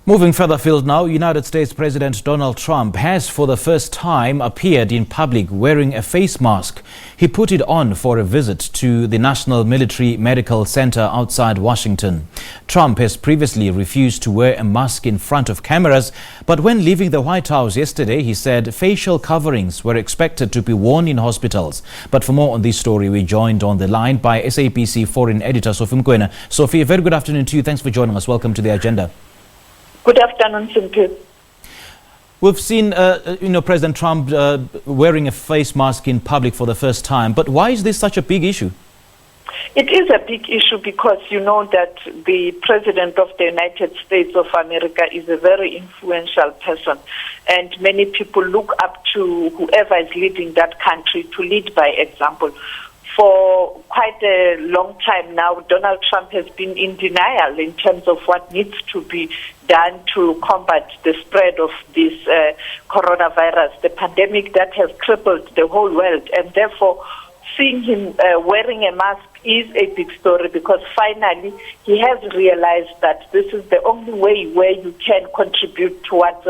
Moving further afield now, United States President Donald Trump has for the first time appeared in public wearing a face mask. He put it on for a visit to the National Military Medical Center outside Washington. Trump has previously refused to wear a mask in front of cameras, but when leaving the White House yesterday, he said facial coverings were expected to be worn in hospitals. But for more on this story, we joined on the line by SABC foreign editor Sophie Mokoena. Sophie, a very good afternoon to you. Thanks for joining us. Welcome to the agenda. Good afternoon, Sophie. We've seen, President Trump wearing a face mask in public for the first time. But why is this such a big issue? It is a big issue because you know that the President of the United States of America is a very influential person, and many people look up to whoever is leading that country to lead by example. For quite a long time now, Donald Trump has been in denial in terms of what needs to be done to combat the spread of this coronavirus, the pandemic that has crippled the whole world. And therefore, seeing him wearing a mask is a big story because finally he has realized that this is the only way where you can contribute towards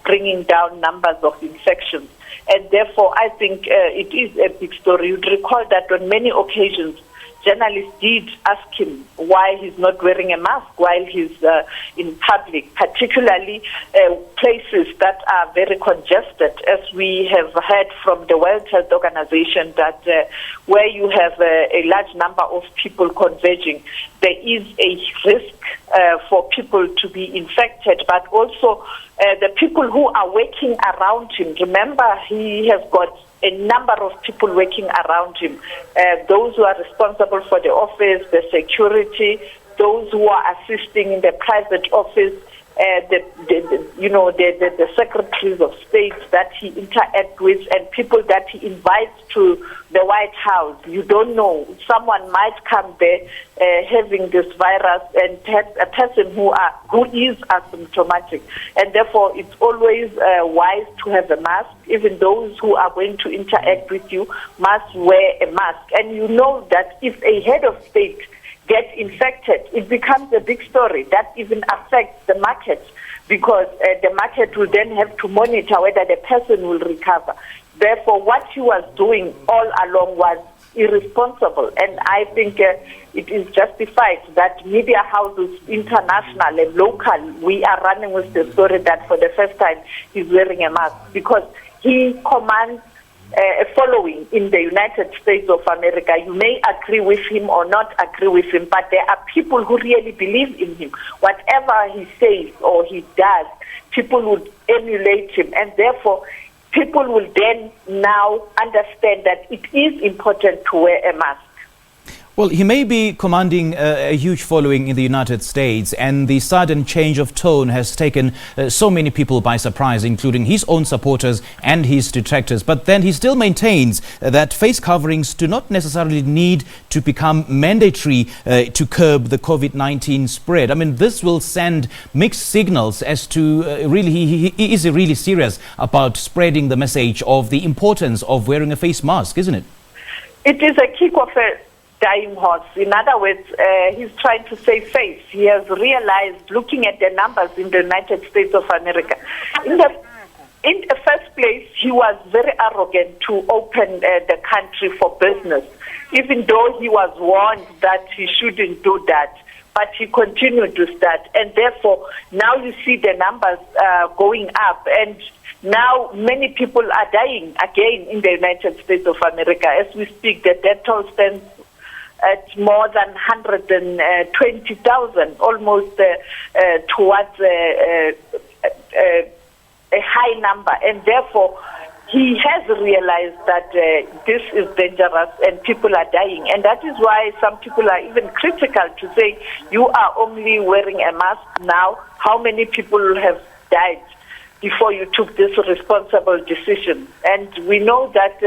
bringing down numbers of infections. And therefore, I think it is a big story. You'd recall that on many occasions, journalists did ask him why he's not wearing a mask while he's in public, particularly places that are very congested, as we have heard from the World Health Organization that where you have a large number of people converging, there is a risk for people to be infected, but also the people who are working around him. Remember, he has got a number of people working around him, those who are responsible for the office, the security, those who are assisting in the private office, the secretaries of state that he interacts with, and people that he invites to the White House. You don't know. Someone might come there having this virus and a person who is asymptomatic. And therefore, it's always wise to have a mask. Even those who are going to interact with you must wear a mask. And you know that if a head of state get infected, it becomes a big story. That even affects the market because the market will then have to monitor whether the person will recover. Therefore, what he was doing all along was irresponsible. And I think it is justified that media houses, international and local, we are running with the story that for the first time he's wearing a mask because he commands a following in the United States of America. You may agree with him or not agree with him, but there are people who really believe in him. Whatever he says or he does, people would emulate him, and therefore people will then now understand that it is important to wear a mask. Well, he may be commanding a huge following in the United States, and the sudden change of tone has taken so many people by surprise, including his own supporters and his detractors. But then he still maintains that face coverings do not necessarily need to become mandatory to curb the COVID-19 spread. I mean, this will send mixed signals as to he is really serious about spreading the message of the importance of wearing a face mask, isn't it? It is a kick of a dying horse. In other words, he's trying to save face. He has realized, looking at the numbers in the United States of America, in the first place, he was very arrogant to open the country for business, even though he was warned that he shouldn't do that. But he continued to start, and therefore now you see the numbers going up, and now many people are dying again in the United States of America. As we speak, the death toll stands at more than 120,000, almost towards a high number. And therefore, he has realized that this is dangerous and people are dying. And that is why some people are even critical to say, you are only wearing a mask now. How many people have died before you took this responsible decision? And we know that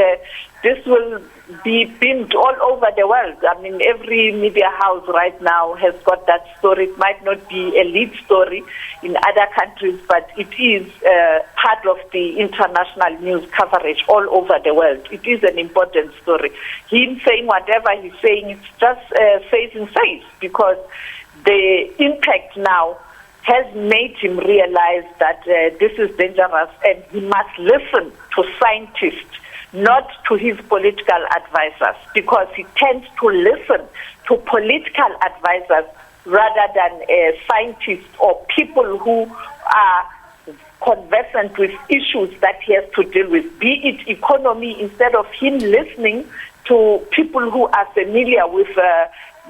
this will be beamed all over the world. I mean, every media house right now has got that story. It might not be a lead story in other countries, but it is part of the international news coverage all over the world. It is an important story. Him saying whatever he's saying, it's just face in face because the impact now has made him realize that this is dangerous and he must listen to scientists, not to his political advisors, because he tends to listen to political advisors rather than scientists or people who are conversant with issues that he has to deal with, be it economy. Instead of him listening to people who are familiar with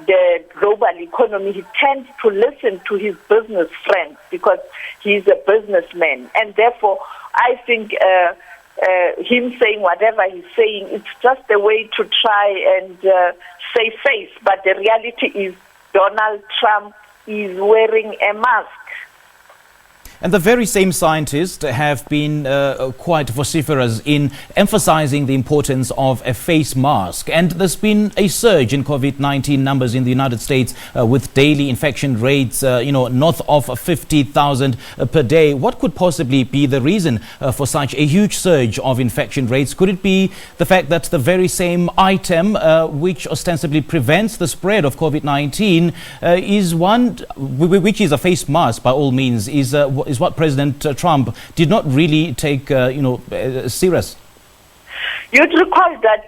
the global economy, he tends to listen to his business friends because he's a businessman. And therefore, I think him saying whatever he's saying, it's just a way to try and save face. But the reality is Donald Trump is wearing a mask. And the very same scientists have been quite vociferous in emphasizing the importance of a face mask. And there's been a surge in COVID-19 numbers in the United States with daily infection rates, north of 50,000 per day. What could possibly be the reason for such a huge surge of infection rates? Could it be the fact that the very same item which ostensibly prevents the spread of COVID-19 is one which is a face mask by all means, is what President Trump did not really take, serious? You'd recall that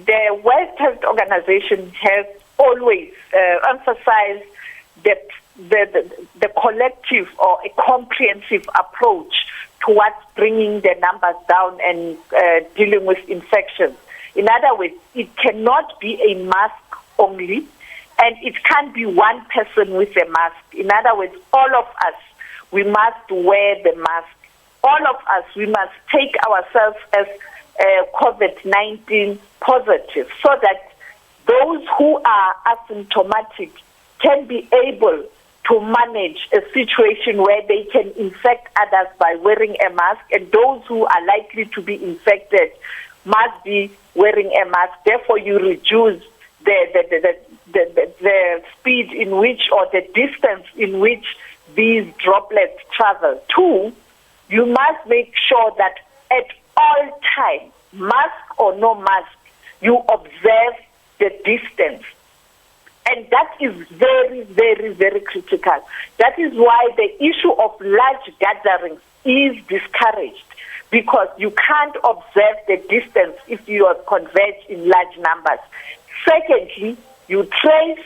the World Health Organization has always emphasized the collective or a comprehensive approach towards bringing the numbers down and dealing with infections. In other words, it cannot be a mask only, and it can't be one person with a mask. In other words, all of us, we must wear the mask. All of us, we must take ourselves as COVID-19 positive so that those who are asymptomatic can be able to manage a situation where they can infect others by wearing a mask, and those who are likely to be infected must be wearing a mask. Therefore, you reduce the speed in which, or the distance in which, these droplets travel. Two, you must make sure that at all times, mask or no mask, you observe the distance. And that is very, very, very critical. That is why the issue of large gatherings is discouraged, because you can't observe the distance if you are converged in large numbers. Secondly, you trace,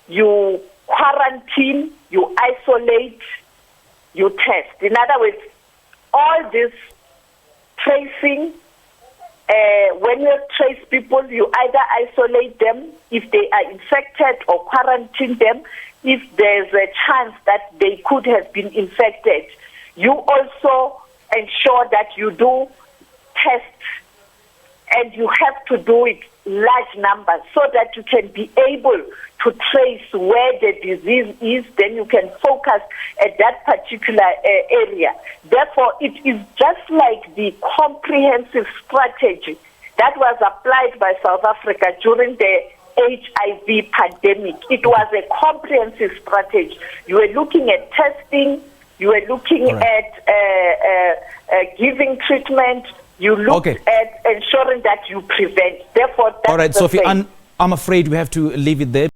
you quarantine, you isolate, you test. In other words, all this tracing, when you trace people, you either isolate them if they are infected or quarantine them if there's a chance that they could have been infected. You also ensure that you do tests, and you have to do it large numbers so that you can be able to trace where the disease is. Then you can focus at that particular area. Therefore, it is just like the comprehensive strategy that was applied by South Africa during the HIV pandemic. It was a comprehensive strategy. You were looking at testing, you were looking at giving treatment, you looked at ensuring that you prevent. Therefore, that's all right, Sophie, I'm afraid we have to leave it there.